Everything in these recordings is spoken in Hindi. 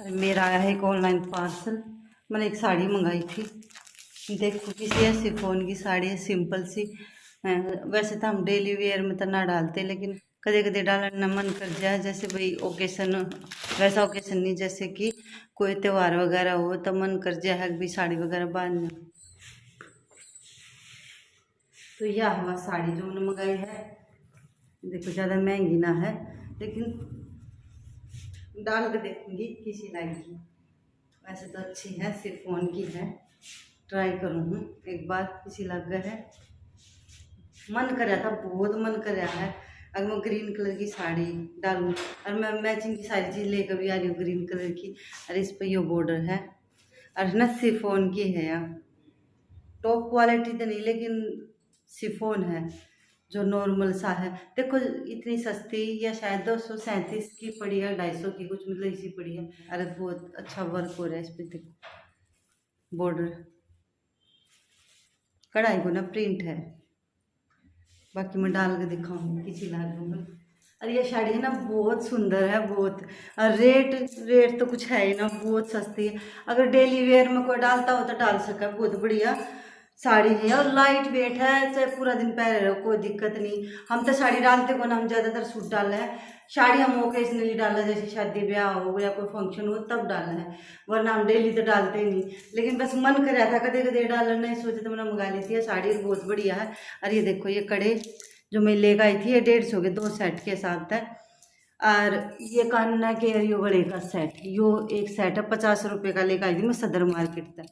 मेरा आया है एक ऑनलाइन पार्सल। मैंने एक साड़ी मंगाई थी, देखो किसी है शिफॉन की साड़ी है, सिंपल सी। वैसे तो हम डेली वेयर में तो ना डालते, लेकिन कदे कदे डालना मन कर जाए, जैसे भाई ओकेशन, वैसा ओकेशन नहीं, जैसे कि कोई त्यौहार वगैरह हो तो मन कर जाए भी साड़ी वगैरह बांधना। तो यह हमारी साड़ी जो मैंने मंगाई है, देखो ज़्यादा महंगी ना है, लेकिन डाल के देखूंगी किसी लाएगी। वैसे तो अच्छी है, शिफॉन की है, ट्राई करूँगी एक बार किसी लग गया है। मन कर रहा था, बहुत मन कर रहा है, अगर मैं ग्रीन कलर की साड़ी डालूँ, और मैं मैचिंग की सारी चीज़ लेकर भी आ रही हूँ ग्रीन कलर की। और इस पर ये बॉर्डर है, और न शिफॉन की है यार, टॉप क्वालिटी तो नहीं, लेकिन शिफॉन है जो नॉर्मल सा है। देखो इतनी सस्ती, या शायद 237 की पड़ी है, 250 की कुछ, मतलब इसी पड़ी है। अरे बहुत अच्छा वर्क हो रहा है इस पर, देखो बॉर्डर, कढ़ाई को ना प्रिंट है। बाकी मैं डाल के दिखाऊंगी किसी लाल में। अरे ये साड़ी है ना बहुत सुंदर है, बहुत। और रेट तो कुछ है ही ना, बहुत सस्ती है। अगर डेली वेयर में कोई डालता हो तो डाल सका, बहुत बढ़िया साड़ी है, और लाइट वेट है, चाहे पूरा दिन पहने रहो कोई दिक्कत नहीं। हम तो साड़ी डालते को ना, हम ज़्यादातर सूट डाला है। साड़ी हम ओकेजनली डाला, जैसे शादी ब्याह हो या कोई फंक्शन हो तब डाला है, वरना हम डेली तो डालते ही नहीं। लेकिन बस मन कर रहा था कदे कदे डालना, नहीं सोचे तो मैंने मंगा ली थी। साड़ी बहुत बढ़िया है। और ये देखो ये कड़े जो मैं लेकर आई थी, ये 150 के 2 सेट के साथ है। और ये कान्ना के यो गले का सेट, यो एक सेट है 50 रुपये का, लेकर आई थी मैं सदर मार्केट तक।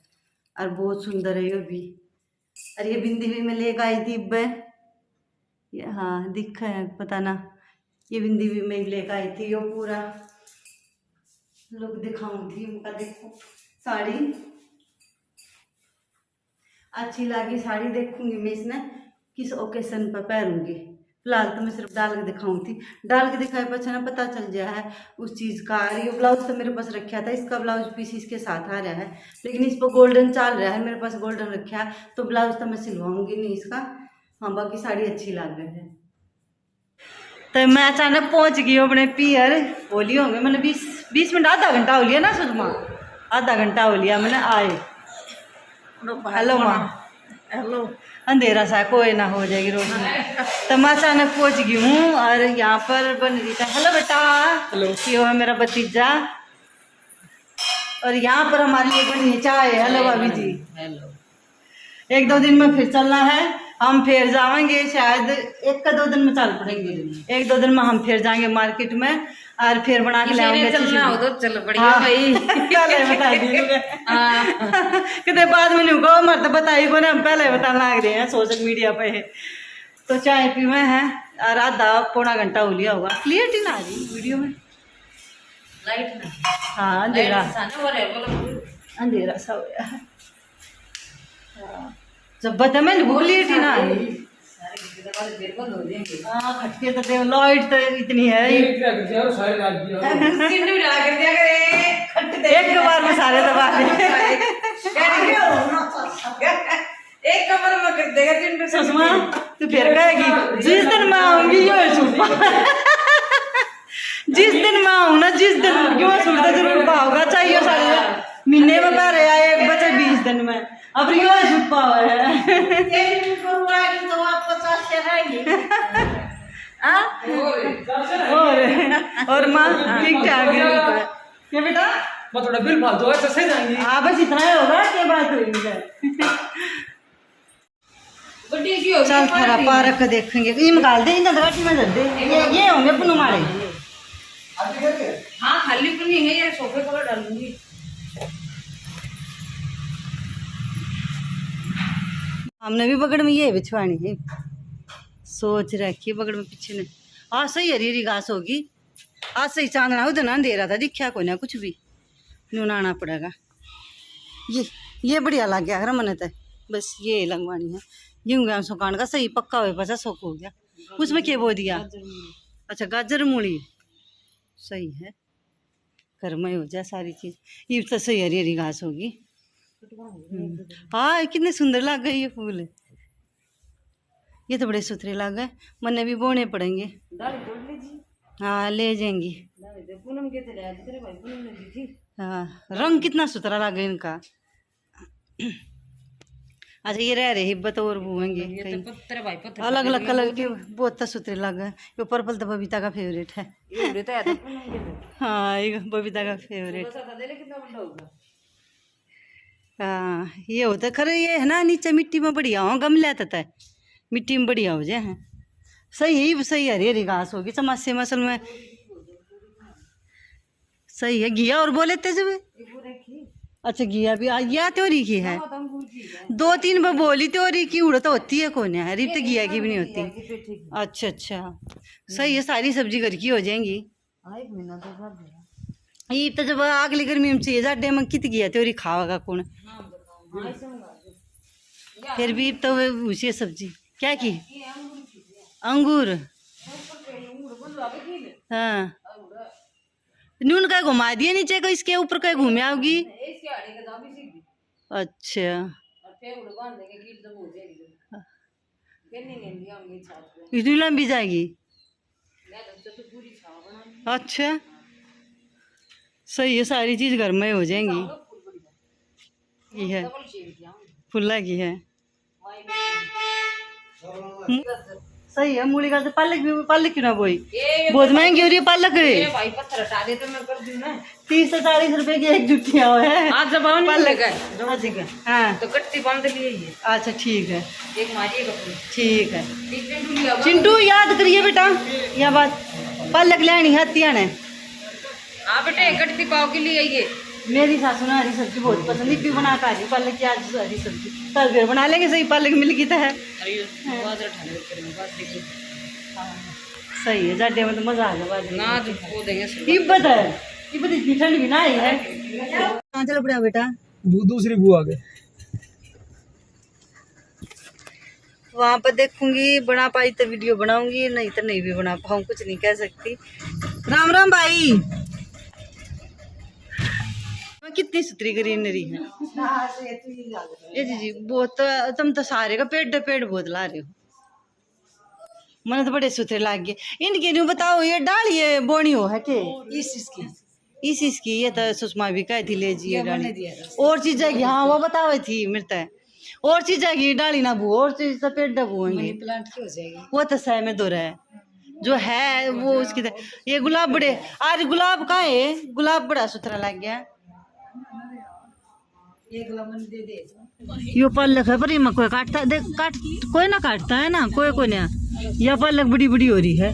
और बहुत सुंदर है ये भी। और ये बिंदी भी मैं लेकर आई थी ये, हाँ दिखा है पता ना, ये बिंदी भी मैं लेकर आई थी। यो पूरा लुक दिखाऊं थी उनका। देखो साड़ी अच्छी लगी, साड़ी देखूंगी मैं इसने किस ओकेशन पर पहनूंगी। फिलहाल तो मैं सिर्फ डाल के दिखाऊँ थी, डाल के दिखाए पर अच्छा ना पता चल जाए है उस चीज़ का। और ये ब्लाउज तो मेरे पास रखा था, इसका ब्लाउज पीस इसके साथ आ रहा है, लेकिन इस पर गोल्डन चल रहा है, मेरे पास गोल्डन रखा है, तो ब्लाउज तो मैं सिलवाऊंगी नहीं इसका। हाँ बाकी साड़ी अच्छी लग रही है। तो मैं अचानक पहुंच गई हूँ अपने पियर, होली होंगे मैंने 20 मिनट, आधा घंटा हो लिया ना सुषमा, आधा घंटा हो लिया मैंने आए। हेलो माँ, हेलो। अंधेरा सा कोई ना हो जाएगी रोशनी। तो मैं अचानक पहुंच गई हूँ, और यहाँ पर बन रही था। हेलो बेटा, हेलो। ये है मेरा भतीजा, और यहाँ पर हमारे लिए बनी है चाय। हेलो भाभी जी। हेलो। 1-2 दिन में फिर चलना है, हम फिर जाएंगे, शायद 1-2 दिन में चल पड़ेंगे। 1-2 दिन में हम फिर जाएंगे मार्केट में, और फिर बना के लाएंगे। चलना हो तो चल बढ़िया भाई। पहले बता दीजिए कितने बाद में नहीं होगा, मर्द बताइए को ना, हम पहले बताने लग रहे हैं सोशल मीडिया पे। तो चाय पीवे हैं, और आधा पौना घंटा हो लिया होगा। क्लियरिटी ना आ रही वीडियो में, लाइट ना। हाँ अंधेरा, अंधेरा सा हो गया है। जब बता मैं क्लियरिटी ना आ रही। हाँ खटके तो देव, लाइट तो इतनी है एक बार में सारे दबा दे। एक कमर में कर देगा सुषमा तू फिर कहेगी जिस दिन मैं आऊंगी यो छुपा, जिस दिन मैं आऊँ ना, जिस दिन यो सूट जरूर पाओगा, चाहिए सारे महीने में पहले आए 1 बचे 20 दिन में, अब यो छुपा हुआ है। और माँ ठीक ठाक है क्या बेटा? मैं थोड़ा बिल फालतू है, सही जाएंगी। हाँ बस इतना ही होगा, क्या बात हुई है। चल खरा पार्क देखेंगे, ये निकाल दे इन घाटी में दे, ये होंगे पुनः मारे। हाँ खाली पुनी है, ये सोफे कवर डालूंगी। हमने भी बगड़ में ये बिछवानी है, सोच रखी बगड़ में पीछे ने। आज सही हरी हरी घास होगी, आज सही चांदना उधर ना दे रहा था, दिखा को ना कुछ भी, नुनाना पड़ेगा। ये बढ़िया लग गया है मैंने तो, बस ये लगवानी है। गेहूँ सुखाने का सही पक्का हुए पास सोख हो गया। उसमें क्या बो दिया? अच्छा गाजर मूली, सही है, घर में हो जाए सारी चीज। ये तो सही हरी हरी घास होगी। हाँ कितने सुंदर लग गए ये फूल, ये तो बड़े सुथरे लग गए, मन्ने भी बोने पड़ेंगे। हाँ ले जाएंगी। पूनम के थे ले तेरे भाई पूनम ने दी थी। हाँ रंग कितना सुथरा लगे इनका। अच्छा ये रह रहे हिब्बत और बुएंगे ये तो तेरे भाई पत्थर अलग अलग कलर के बहुत सुथरे लगे। ये पर्पल तो बबीता का फेवरेट है। ये उड़े तो है तो पूनम के थे। हाँ ये बबीता का फेवरेट। बस आता दे ले कितना बड़ा होगा। हाँ ये होता है खरे ये है ना नीचे मिट्टी में बढ़िया हो गमले आता है मिट्टी में बढ़िया हो जाए हैं सही सही हरी हरी घास होगी चमासे मसल में सही है। घिया और बोले थे जब अच्छा घिया भी या त्योरी की है 2-3 बार बोली त्योरी की उड़त होती है कौन है रिप तो घिया की भी नहीं होती। अच्छा अच्छा सही है सारी सब्जी घर की हो जाएंगी। ये तो जब अगली गर्मी में चाहिए जाडे में कित गया त्योरी खावागा कौन फिर भी तो उसी सब्जी क्या की अंगूर। हाँ नून का घुमा दिया नीचे को इसके ऊपर का घूमे आओगी। अच्छा इतनी लंबी जाएगी। अच्छा सही है सारी चीज घर में हो जाएंगी। ये है फुल्ला की है सही है मूली का पालक भी पालक क्यों ना बोई बहुत महंगी हो रही है पालक। भाई पत्थर हटा दे तो मैं कर दूं ना 30 से 40 रुपए की एक जुटिया है आज जब आऊं पालक है हाँ तो कट्टी बांध लिए ये। अच्छा ठीक है एक मारिएगा पूरी ठीक है। एक चिंटू लिया चिंटू याद करिए बेटा यह बात पालक लेनी हत्या ने। हाँ बेटे कट्टी पाव के लिए आइए। मेरी सासू ने हरी सब्जी बहुत पसंद है क्यों बना कर पालक की आज हरी सब्जी कल फिर बना लेंगे सही पालक मिल गई तो है सही है जाडे में तो मजा आ गया ना जो खो देंगे इब्बत है इब्बत इतनी ठंड भी ना आई है। कहाँ चलो पड़ा बेटा दूसरी बुआ के वहाँ पर देखूंगी बना पाई तो वीडियो बनाऊंगी नहीं तो नहीं भी बना पाऊँ कुछ नहीं कह सकती। राम राम भाई कितनी सुथरी ग्रीनरी है ये जी बहुत तुम तो सारे का पेड़ बहुत ला रहे हो मैंने तो बड़े सुथरे लाग गए इनके न्यू बताओ ये डाल ये बोनी हो है के इस इसकी ये तो सुषमा भी कही थी ले जी डाली और चीज की हाँ वो बताओ थी मिलता है और चीज की डाली ना बू और चीज तो पेड़ डबूंगी प्लांट की हो जाएगी वो तो सह में दो है जो है वो उसकी ये गुलाब बड़े आज गुलाब का है गुलाब बड़ा सुथरा लग गया ये गुलाब दे दे यो पालक है पर ये कोई काटता देख काट कोई ना काटता है ना कोई ना यह पालक बड़ी बड़ी हो रही है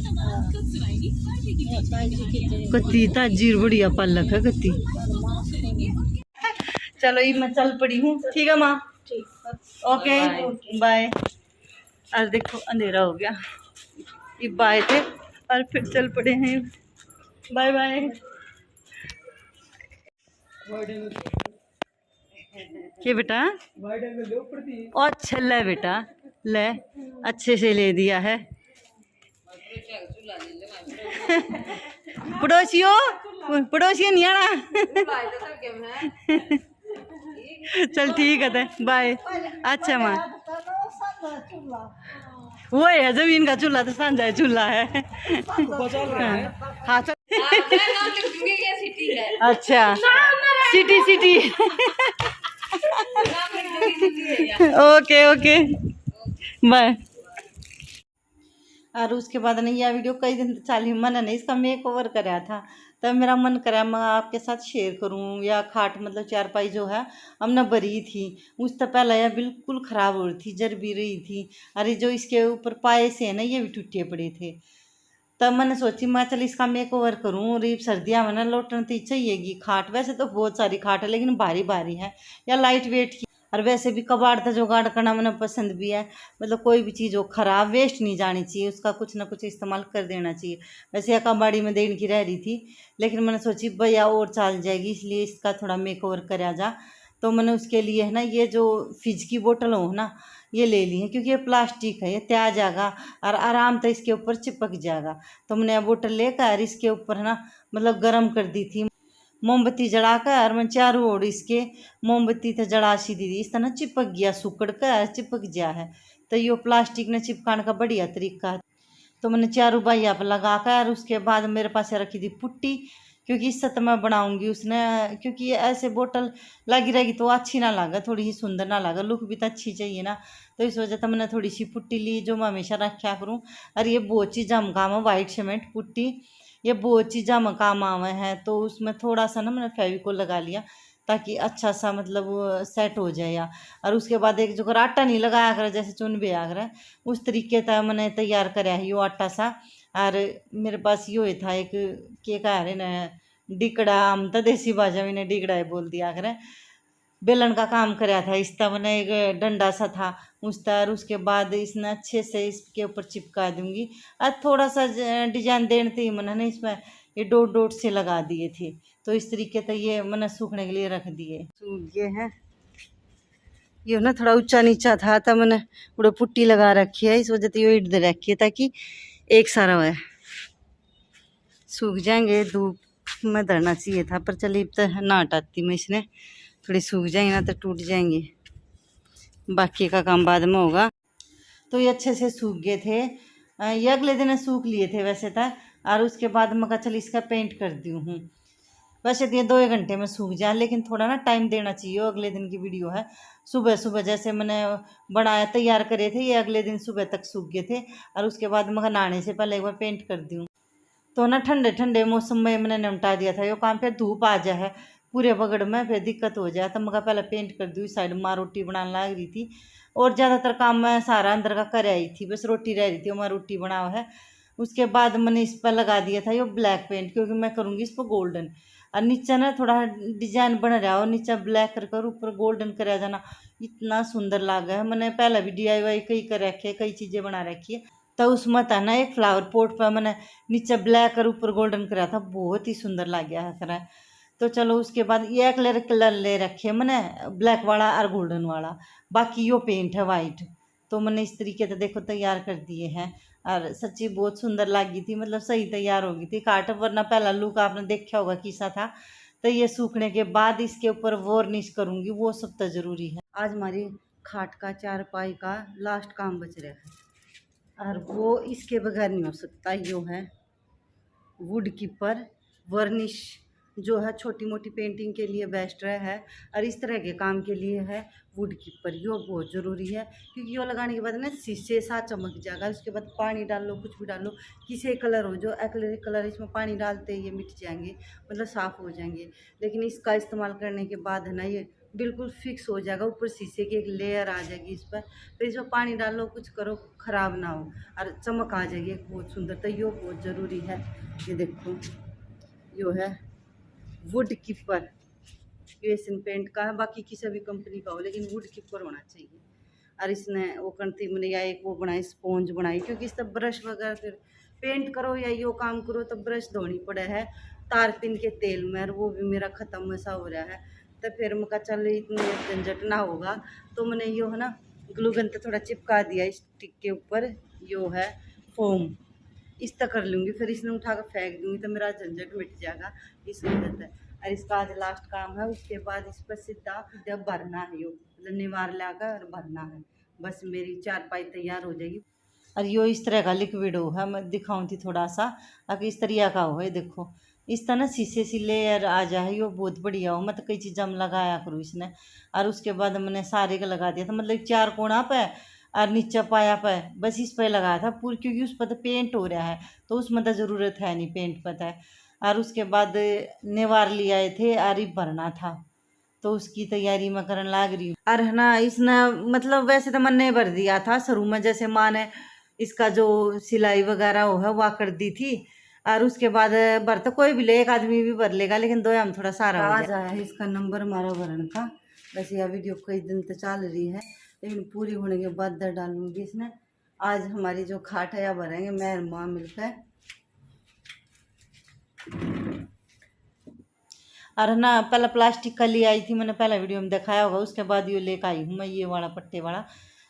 कत्ती ताजीर बढ़िया पालक है कत्ती। चलो ये मैं चल पड़ी हूँ ठीक है माँ ओके बाय। और देखो अंधेरा हो गया ये बाय थे और फिर चल पड़े हैं बाय बाय। क्या बेटा अच्छा ले बेटा ले अच्छे से ले दिया है पड़ोसियों नहीं आना चल ठीक है बाय। अच्छा माँ वो है जमीन का चूल्हा तो सांझा चूल्हा है हाँ चल अच्छा city city okay okay bye. और उसके बाद नहीं यह वीडियो कई दिन चाली मन नहीं इसका मेक ओवर कराया था तब मेरा मन करा मैं आपके साथ शेयर करूं या खाट मतलब चारपाई जो है हमने भरी थी उस तो पहले यह बिल्कुल ख़राब हो रही थी जर भी रही थी। अरे जो इसके ऊपर पाए से है ना ये भी टूटे पड़े थे तब मैंने सोची मैं चल इसका मेक ओवर करूँ। रीब सर्दियाँ में ना लौटना तो चाहिएगी खाट वैसे तो बहुत सारी खाट है लेकिन भारी भारी है या लाइट वेट की और वैसे भी कबाड़ था जुगाड़ करना मैंने पसंद भी है मतलब कोई भी चीज़ हो ख़राब वेस्ट नहीं जानी चाहिए उसका कुछ ना कुछ इस्तेमाल कर देना चाहिए। वैसे यह कबाड़ी में देने की रह रही थी लेकिन मैंने सोची भैया और चल जाएगी इसलिए इसका थोड़ा मेक ओवर करा जा तो मैंने उसके लिए है ना ये जो फ्रिज की बोतल हो ना ये ले ली है क्योंकि ये प्लास्टिक है ये त्याग जाएगा और आराम से इसके ऊपर चिपक जाएगा। तो मैंने यह बोतल लेकर इसके ऊपर है ना मतलब गर्म कर दी थी मोमबत्ती जलाकर मैं चारों ओर इसके मोमबत्ती तो जला सी दी थी इस तरह चिपक गया सुकड़ कर चिपक गया है। तो ये प्लास्टिक ने चिपकाने का बढ़िया तरीका है तो मैंने चारू बाइया पर लगा कर, उसके बाद मेरे पास रखी थी पुट्टी, क्योंकि इससे तो मैं बनाऊंगी उसने, क्योंकि ये ऐसे बोतल लगी रहेगी तो अच्छी ना लगे, थोड़ी ही सुंदर ना लगे, लुक भी तो अच्छी चाहिए ना। तो इस वजह से मैंने थोड़ी सी पुट्टी ली जो मैं हमेशा रखा करूँ। और ये बहुत चीज़ हम काम है, वाइट सीमेंट पुट्टी, ये बहुत चीज़ हम काम आवे हैं। तो उसमें थोड़ा सा ना मैंने फेविकोल लगा लिया ताकि अच्छा सा मतलब सेट हो जाए। या और उसके बाद एक जो आटा नहीं लगाया करे जैसे चुन भी आ करे, उस तरीके का मैंने तैयार कराया है यो आटा सा। और मेरे पास यो ही था एक के कह रहे न डिकड़ा, हम तो देसी भाषा में इन्हें डिकड़ा ही बोल दिया करे। बेलन का काम कराया था इसका, मैंने एक डंडा सा था उसका। और उसके बाद इसने अच्छे से इसके ऊपर चिपका दूंगी। और थोड़ा सा डिजाइन देने थी मैंने इसमें ये डोट डोट से लगा दिए थे। तो इस तरीके से ये मैंने सूखने के लिए रख दिए। सूख गए हैं ये ना, थोड़ा ऊंचा नीचा था तो मैंने पूरा पुट्टी लगा रखी है, इस वजह से ये इधर रखी है ताकि एक सारा है सूख जाएंगे। धूप में धरना चाहिए था पर चलिए तो ना हटाती मैं, इसने थोड़ी सूख जाएंगे ना तो टूट जाएंगे, बाकी का काम बाद में होगा। तो ये अच्छे से सूख गए थे, ये अगले दिन सूख लिए थे वैसे था। और उसके बाद मैं कहा चल इसका पेंट कर दी हूँ। वैसे तो ये 2 घंटे में सूख जाए, लेकिन थोड़ा ना टाइम देना चाहिए। अगले दिन की वीडियो है, सुबह सुबह जैसे मैंने बनाया तैयार करे थे, ये अगले दिन सुबह तक सूख गए थे। और उसके बाद मैं नहाने से पहले एक बार पेंट कर दी हूँ। तो ना ठंडे ठंडे मौसम में मैंने निपटा दिया था यो काम, फिर धूप आ जाए पूरे बगड़ में फिर दिक्कत हो जाए। तो मैं पहले पेंट कर दी। साइड में रोटी बनाने लग रही थी और ज़्यादातर काम मैं सारा अंदर का कर आई थी, बस रोटी रह रही थी और मैं रोटी बनाओ है। उसके बाद मैंने इस पर लगा दिया था ये ब्लैक पेंट, क्योंकि मैं करूँगी इस पर गोल्डन। और नीचे ना थोड़ा डिजाइन बन रहा हो, नीचे ब्लैक कर ऊपर गोल्डन कराया जाना, इतना सुंदर लगा है। मैंने पहले भी DIY कई कर रखे, कई चीज़ें बना रखी है। तो उसमें था ना एक फ्लावर पोट पर मैंने नीचे ब्लैक और ऊपर गोल्डन कराया था, बहुत ही सुंदर लग गया है करा। तो चलो उसके बाद ये कलर ले रखे मैंने, ब्लैक वाला और गोल्डन वाला, बाकी यो पेंट है वाइट। तो मैंने इस तरीके से देखो तैयार कर दिए हैं। और सच्ची बहुत सुंदर लगी थी, मतलब सही तैयार हो गई थी काट, वरना पहला लुक आपने देखा होगा किसा था। तो ये सूखने के बाद इसके ऊपर वार्निश करूँगी, वो सब तो ज़रूरी है। आज हमारी खाट का चारपाई का लास्ट काम बच रहा है और वो इसके बगैर नहीं हो सकता। यो है वुड कीपर वर्निश, जो है छोटी मोटी पेंटिंग के लिए बेस्ट है। और इस तरह के काम के लिए है वुड कीपर, यो बहुत ज़रूरी है। क्योंकि यो लगाने के बाद ना शीशे सा चमक जाएगा। उसके बाद पानी डाल लो, कुछ भी डाल लो, किसी कलर हो जो एक्रेलिक कलर, इसमें पानी डालते ही ये मिट जाएंगे, मतलब साफ़ हो जाएंगे। लेकिन इसका इस्तेमाल करने के बाद है ना ये बिल्कुल फिक्स हो जाएगा, ऊपर शीशे की एक लेयर आ जाएगी इस पर। फिर इसमें पानी डालो, कुछ करो, ख़राब ना हो और चमक आ जाएगी एक बहुत सुंदर। तो यो बहुत ज़रूरी है। ये देखो यो है वुड कीपर, एशियन पेंट का है, बाकी किसी भी कंपनी का हो लेकिन वुड कीपर होना चाहिए। और इसने वो करती मैंने या एक वो बनाई स्पॉन्ज बनाई, क्योंकि इस तब ब्रश वगैरह फिर पेंट करो या यो काम करो तो ब्रश धोनी पड़े है तारपीन के तेल में, और वो भी मेरा ख़त्म ऐसा हो रहा है। तो फिर मैं कहा चल इतनी झंझट ना होगा, तो मैंने यो है ना ग्लूगन तो थोड़ा चिपका दिया स्टिक के ऊपर। यो है फोम, इस तक कर लूँगी, फिर इसने उठा कर फेंक दूँगी तो मेरा झंझट मिट जाएगा इस वजह से। और इसका आज लास्ट काम है। उसके बाद इस पर सीधा जब भरना है, यो मतलब निवार लाकर और भरना है, बस मेरी चारपाई तैयार हो जाएगी। और यो इस तरह का लिक्विड हो है, मैं दिखाऊँ थी थोड़ा सा, अगर इस तरह का हो, देखो इस तरह ना शीशे सी लेयर आ जाए, यो बहुत बढ़िया हो। मैं तो कई चीज़ें में लगाया करूँ इसने। और उसके बाद मैंने सारे का लगा दिया था, मतलब 4 कोना पे और नीचे पाया पे, बस इस पर लगाया था पूरी, क्योंकि उस पर तो पेंट हो रहा है तो उसमें तो ज़रूरत है नहीं पेंट पता है। और उसके बाद नेवार ले आए थे और भरना था, तो उसकी तैयारी मैं करने लग रही हूँ। और है ना इसने मतलब वैसे तो मैंने भर दिया था शुरू में, जैसे माँ ने इसका जो सिलाई वगैरह हो है वह कर दी थी। और उसके बाद भर तो कोई भी ले, एक आदमी भी भर लेगा, लेकिन 2 हम थोड़ा सारा आ जाए है इसका नंबर हमारा भरन का। वैसे यह वीडियो कई दिन तो चल रही है, लेकिन पूरी होने के बाद दर डालूंगी इसमें। आज हमारी जो खाट है या भरेंगे मैं और माँ मिलकर। और ना पहले प्लास्टिक का ले आई थी, मैंने पहला वीडियो में दिखाया होगा। उसके बाद यो लेकर आई हूँ मैं ये वाला पट्टे वाला,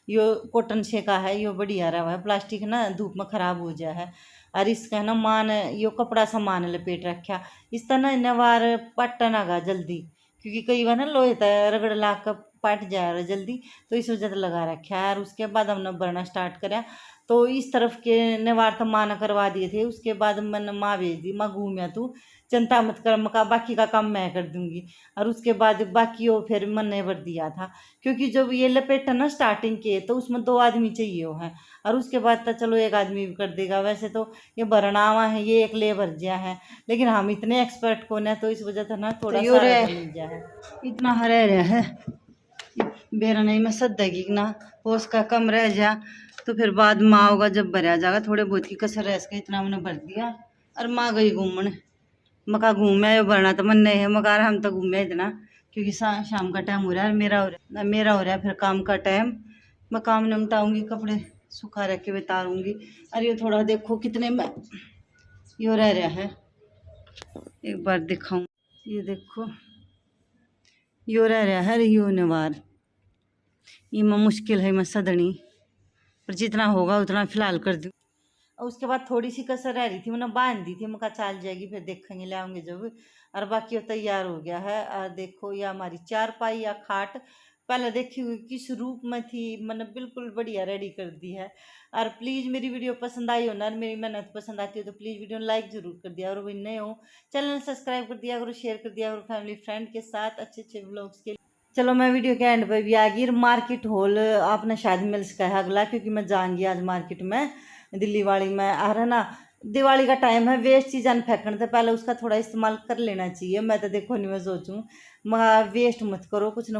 यो कॉटन से का है, यो बढ़िया रहा है। प्लास्टिक ना धूप में ख़राब हो जाए है। और इसका ना मान यो कपड़ा सा मान लपेट रखा, इस तरह ना इन्हें बार पट्टा ना गा जल्दी, क्योंकि कई बार ना लोहे रगड़ ला कर पट जाए और जल्दी, तो इस वजह से लगा रखा है। और उसके बाद हमने भरना स्टार्ट करा, तो इस तरफ के नेवार तो माँ ने करवा दिए थे। उसके बाद मैंने माँ भेज दी, माँ घूमिया तू चिंता मत कर, मका बाकी का काम मैं कर दूंगी। और उसके बाद बाकी वो फिर मन ने भर दिया था, क्योंकि जब ये लपेटा ना स्टार्टिंग के, तो उसमें 2 आदमी चाहिए हो हैं। और उसके बाद तो चलो 1 आदमी भी कर देगा। वैसे तो ये भरनावा है, ये एक लेबर जिया है, लेकिन हम इतने एक्सपर्ट कौन है, तो इस वजह से ना थोड़ा तो सा मिल जाए है। इतना हरे रहा है बेरा नहीं मैं सदेगी ना, वो उसका कम रह जा तो फिर बाद में होगा जब भरा जाएगा। थोड़े बहुत की कसर रह सके, इतना हमने भर दिया। और माँ गई घूमने, मका घूमे भरना तो मन नहीं है, मगर हम तो घूमे इतना, क्योंकि शाम का टाइम हो रहा है। मेरा हो रहा है फिर काम का टाइम। मैं काम निपटाऊंगी, कपड़े सुखा रख के उतारूंगी। अरे ये थोड़ा देखो कितने में यो रह रहा है, एक बार दिखाऊं, ये देखो यो रह रहा है। यो नवार ये में मुश्किल है मैं सदनी, पर जितना होगा उतना फिलहाल कर दूँ। और उसके बाद थोड़ी सी कसर रह रही थी, मैंने बांध दी थी, मैं चाल जाएगी फिर देखेंगे ले आऊँगे जब। और बाकी वो तैयार हो गया है। और देखो ये हमारी चारपाई या खाट पहले देखी हुई किस रूप में थी, मैंने बिल्कुल बढ़िया रेडी कर दी है। और प्लीज़ मेरी वीडियो पसंद आई हो ना, मेरी मेहनत पसंद आती हो तो प्लीज़ वीडियो लाइक ज़रूर कर दिया, और वो नए हो चैनल सब्सक्राइब कर दिया करो, शेयर कर दिया करो फैमिली फ्रेंड के साथ अच्छे अच्छे व्लॉग्स के लिए। चलो मैं वीडियो के एंड पर भी आ गई। मार्केट हॉल आपने शायद मिल सका है अगला, क्योंकि मैं जाऊँगी आज मार्केट में दिल्ली वाली में। आ रहा ना दिवाली का टाइम है, वेस्ट चीज़ें फेंकने से पहले उसका थोड़ा इस्तेमाल कर लेना चाहिए। मैं तो देखो नहीं मैं सोचूँ वेस्ट मत करो, कुछ ना